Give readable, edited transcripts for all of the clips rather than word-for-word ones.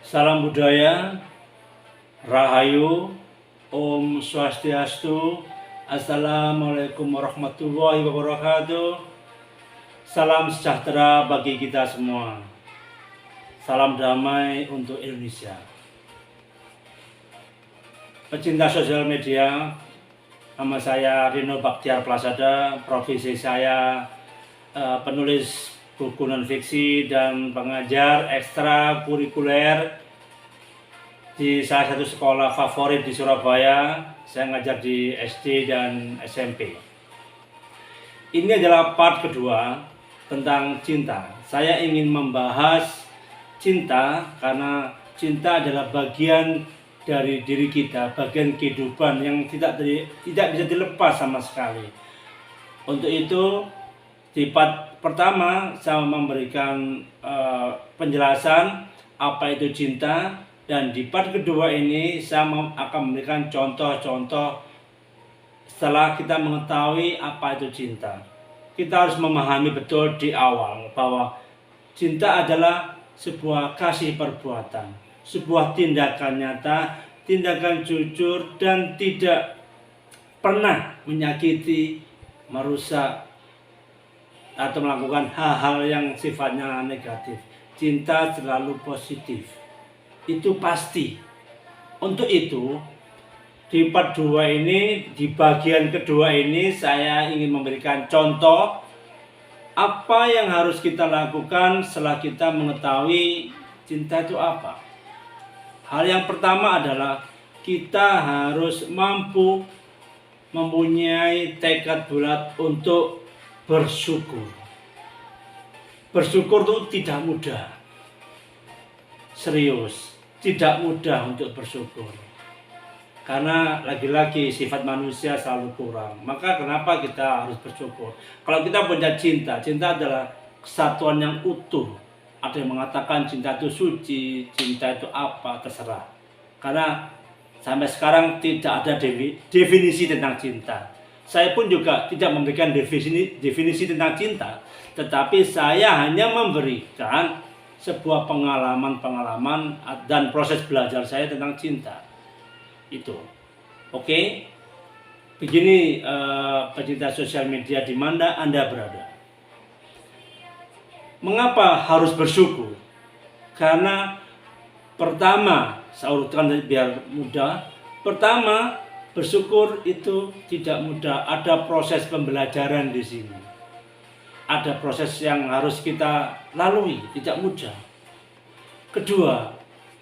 Salam budaya, Rahayu, Om Swastiastu, Assalamualaikum warahmatullahi wabarakatuh. Salam sejahtera bagi kita semua. Salam damai untuk Indonesia. Pecinta sosial media, nama saya Rino Baktiar Plasada, profesi saya penulis buku non-fiksi dan pengajar ekstrakurikuler di salah satu sekolah favorit di Surabaya. Saya ngajar di SD dan SMP. Ini adalah part kedua tentang cinta. Saya ingin membahas cinta karena cinta adalah bagian dari diri kita, bagian kehidupan yang tidak bisa dilepas sama sekali. Untuk itu, di part pertama saya memberikan penjelasan apa itu cinta, dan di part kedua ini saya akan memberikan contoh-contoh setelah kita mengetahui apa itu cinta. Kita harus memahami betul di awal bahwa cinta adalah sebuah kasih perbuatan, sebuah tindakan nyata, tindakan jujur, dan tidak pernah menyakiti, merusak, atau melakukan hal-hal yang sifatnya negatif. Cinta selalu positif, itu pasti. Untuk itu, di part 2 ini, di bagian kedua ini, saya ingin memberikan contoh apa yang harus kita lakukan setelah kita mengetahui cinta itu apa. Hal yang pertama adalah kita harus mampu mempunyai tekad bulat untuk bersyukur. Bersyukur itu tidak mudah. Serius, tidak mudah untuk bersyukur. Karena lagi-lagi sifat manusia selalu kurang. Maka kenapa kita harus bersyukur? Kalau kita punya cinta, cinta adalah kesatuan yang utuh. Ada yang mengatakan cinta itu suci, cinta itu apa, terserah. Karena sampai sekarang tidak ada definisi tentang cinta. Saya pun juga tidak memberikan definisi tentang cinta, tetapi saya hanya memberikan sebuah pengalaman dan proses belajar saya tentang cinta. Itu. Oke. Begini pecinta sosial media di mana Anda berada. Mengapa harus bersyukur? Karena pertama, saya urutkan biar mudah. Pertama, bersyukur itu tidak mudah. Ada proses pembelajaran di sini. Ada proses yang harus kita lalui, tidak mudah. Kedua,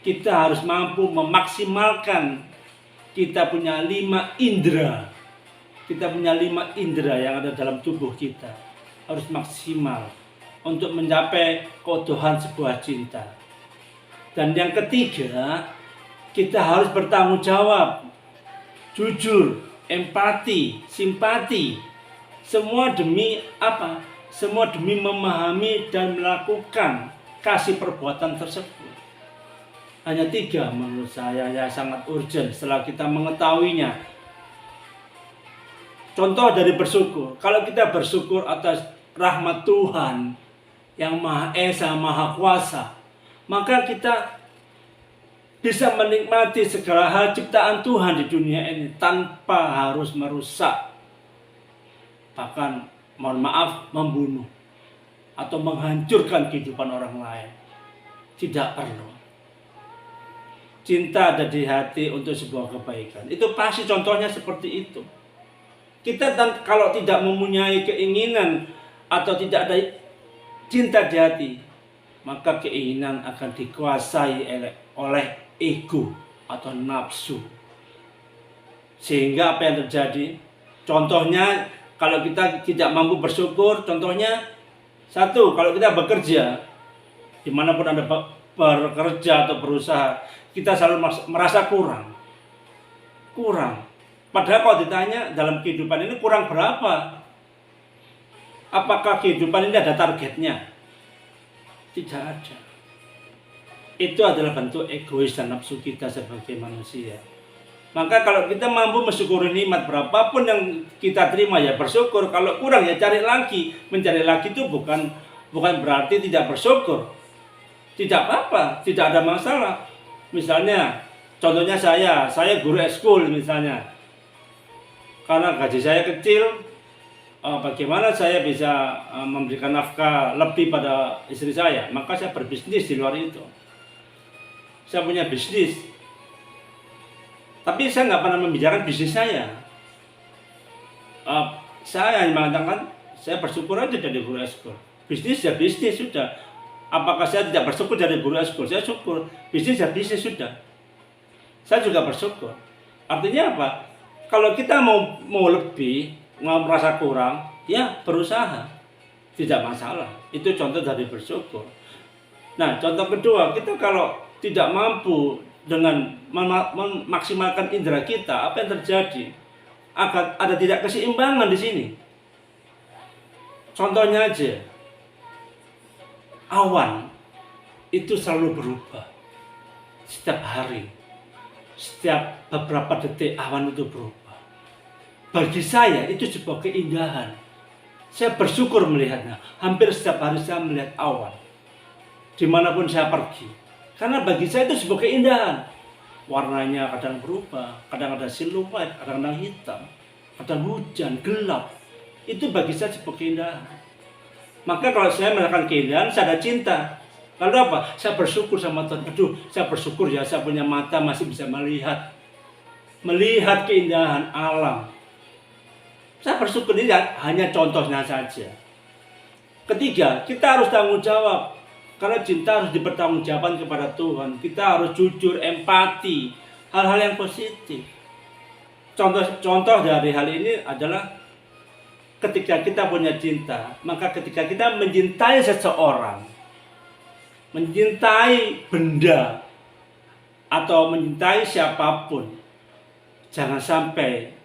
kita harus mampu memaksimalkan kita punya 5 indera. Kita punya 5 indera yang ada dalam tubuh kita. Harus maksimal untuk mencapai keutuhan sebuah cinta. Dan yang ketiga, kita harus bertanggung jawab. Jujur, empati, simpati, semua demi apa? Semua demi memahami dan melakukan kasih perbuatan tersebut. Hanya 3 menurut saya yang sangat urgent setelah kita mengetahuinya. Contoh dari bersyukur, kalau kita bersyukur atas rahmat Tuhan yang Maha Esa, Maha Kuasa, maka kita bisa menikmati segala hal ciptaan Tuhan di dunia ini tanpa harus merusak, bahkan mohon maaf membunuh atau menghancurkan kehidupan orang lain. Tidak perlu. Cinta ada di hati untuk sebuah kebaikan. Itu pasti contohnya seperti itu. Kita kalau tidak mempunyai keinginan atau tidak ada cinta di hati, maka keinginan akan dikuasai oleh ego atau nafsu. Sehingga apa yang terjadi? Contohnya, kalau kita tidak mampu bersyukur, contohnya satu, kalau kita bekerja, dimanapun Anda bekerja atau berusaha, kita selalu merasa kurang. Padahal kalau ditanya dalam kehidupan ini kurang berapa? Apakah kehidupan ini ada targetnya? Tidak ada. Itu adalah bentuk egois dan nafsu kita sebagai manusia. Maka kalau kita mampu mensyukuri nikmat berapapun yang kita terima, ya bersyukur. Kalau kurang, ya cari lagi. Mencari lagi itu bukan berarti tidak bersyukur. Tidak apa-apa, tidak ada masalah. Misalnya, contohnya saya guru ekskul misalnya. Karena gaji saya kecil, bagaimana saya bisa memberikan nafkah lebih pada istri saya? Maka saya berbisnis di luar itu. Saya punya bisnis. Tapi saya nggak pernah membicarakan bisnis saya. Saya hanya mengatakan, saya bersyukur aja jadi guru ekskul. Bisnis ya bisnis sudah. Apakah saya tidak bersyukur jadi guru ekskul? Saya syukur. Bisnis ya bisnis sudah. Saya juga bersyukur. Artinya apa? Kalau kita mau lebih, mau merasa kurang, ya berusaha. Tidak masalah. Itu contoh dari bersyukur. Nah, contoh kedua, kita kalau tidak mampu dengan memaksimalkan indera kita, apa yang terjadi? Akan ada tidak keseimbangan di sini. Contohnya aja, awan itu selalu berubah setiap hari, setiap beberapa detik awan itu berubah. Bagi saya itu sebuah keindahan. Saya bersyukur melihatnya. Hampir setiap hari saya melihat awan dimanapun saya pergi, karena bagi saya itu sebuah keindahan. Warnanya kadang berubah, kadang ada siluet, kadang hitam, kadang hujan, gelap. Itu bagi saya sebuah keindahan. Maka kalau saya merasakan keindahan, saya ada cinta. Lalu apa? Saya bersyukur sama Tuhan. Aduh, saya bersyukur ya, saya punya mata masih bisa melihat keindahan alam. Saya bersyukur ini hanya contohnya saja. Ketiga, kita harus tanggung jawab. Karena cinta harus dipertanggungjawabkan kepada Tuhan. Kita harus jujur, empati, hal-hal yang positif. Contoh dari hal ini adalah ketika kita punya cinta, maka ketika kita mencintai seseorang, mencintai benda, atau mencintai siapapun, jangan sampai,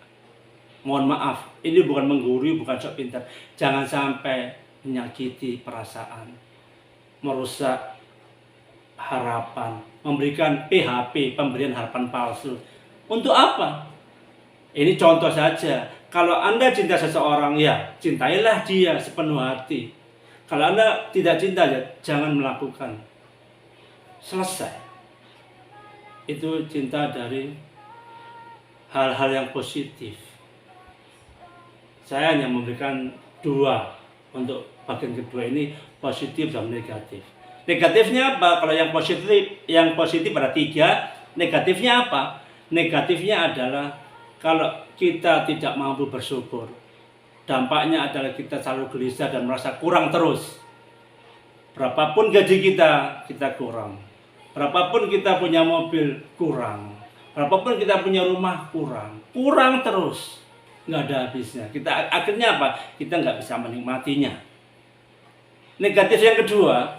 mohon maaf, ini bukan menggurui, bukan sok pintar, jangan sampai menyakiti perasaan, merusak harapan, memberikan PHP, pemberian harapan palsu. Untuk apa? Ini contoh saja. Kalau Anda cinta seseorang, ya cintailah dia sepenuh hati. Kalau Anda tidak cinta, ya jangan melakukan. Selesai. Itu cinta dari hal-hal yang positif. Saya hanya memberikan dua untuk bagian kedua ini, positif dan negatif. Negatifnya apa? Kalau yang positif ada 3. Negatifnya apa? Negatifnya adalah kalau kita tidak mampu bersyukur, dampaknya adalah kita selalu gelisah dan merasa kurang terus. Berapapun gaji kita kurang. Berapapun kita punya mobil, kurang. Berapapun kita punya rumah, kurang. Kurang terus. Nggak ada habisnya. Akhirnya apa? Kita nggak bisa menikmatinya. Negatif yang kedua,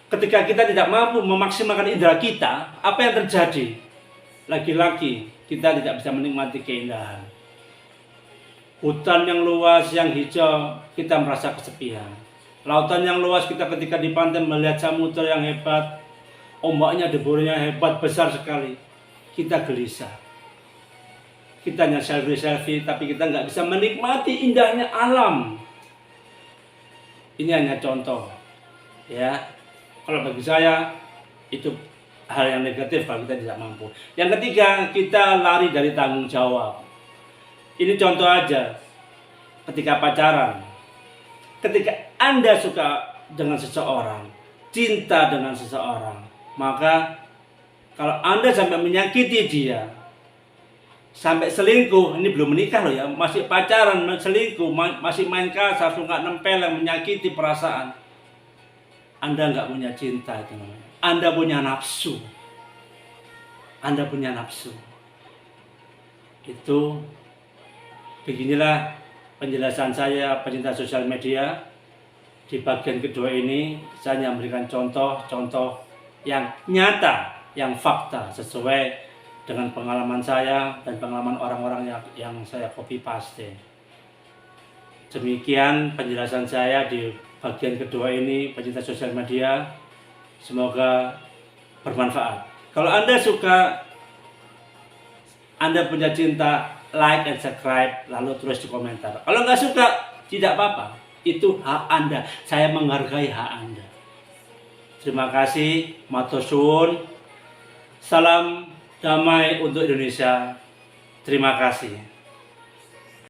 ketika kita tidak mampu memaksimalkan indera kita, apa yang terjadi? Lagi-lagi kita tidak bisa menikmati keindahan. Hutan yang luas, yang hijau, kita merasa kesepian. Lautan yang luas, kita ketika di pantai melihat samudra yang hebat, ombaknya, deburnya hebat, besar sekali, kita gelisah. Kita hanya selfie, tapi kita nggak bisa menikmati indahnya alam. Ini hanya contoh, ya. Kalau bagi saya itu hal yang negatif kalau kita tidak mampu. Yang ketiga, kita lari dari tanggung jawab. Ini contoh aja. Ketika pacaran, ketika Anda suka dengan seseorang, cinta dengan seseorang, maka kalau Anda sampai menyakiti dia, sampai selingkuh, ini belum menikah loh ya, masih pacaran, selingkuh, masih main kasar, suka nempel, menyakiti perasaan, Anda nggak punya cinta itu namanya. Anda punya nafsu. Anda punya nafsu. Itu beginilah penjelasan saya, pecinta sosial media. Di bagian kedua ini saya hanya memberikan contoh-contoh yang nyata, yang fakta, sesuai dengan pengalaman saya dan pengalaman orang-orang yang saya copy paste. Demikian penjelasan saya di bagian kedua ini, pecinta sosial media. Semoga bermanfaat. Kalau Anda suka, Anda punya cinta, like and subscribe, lalu tulis di komentar. Kalau nggak suka, tidak apa-apa. Itu hak Anda. Saya menghargai hak Anda. Terima kasih, matur suwun. Salam damai untuk Indonesia. Terima kasih.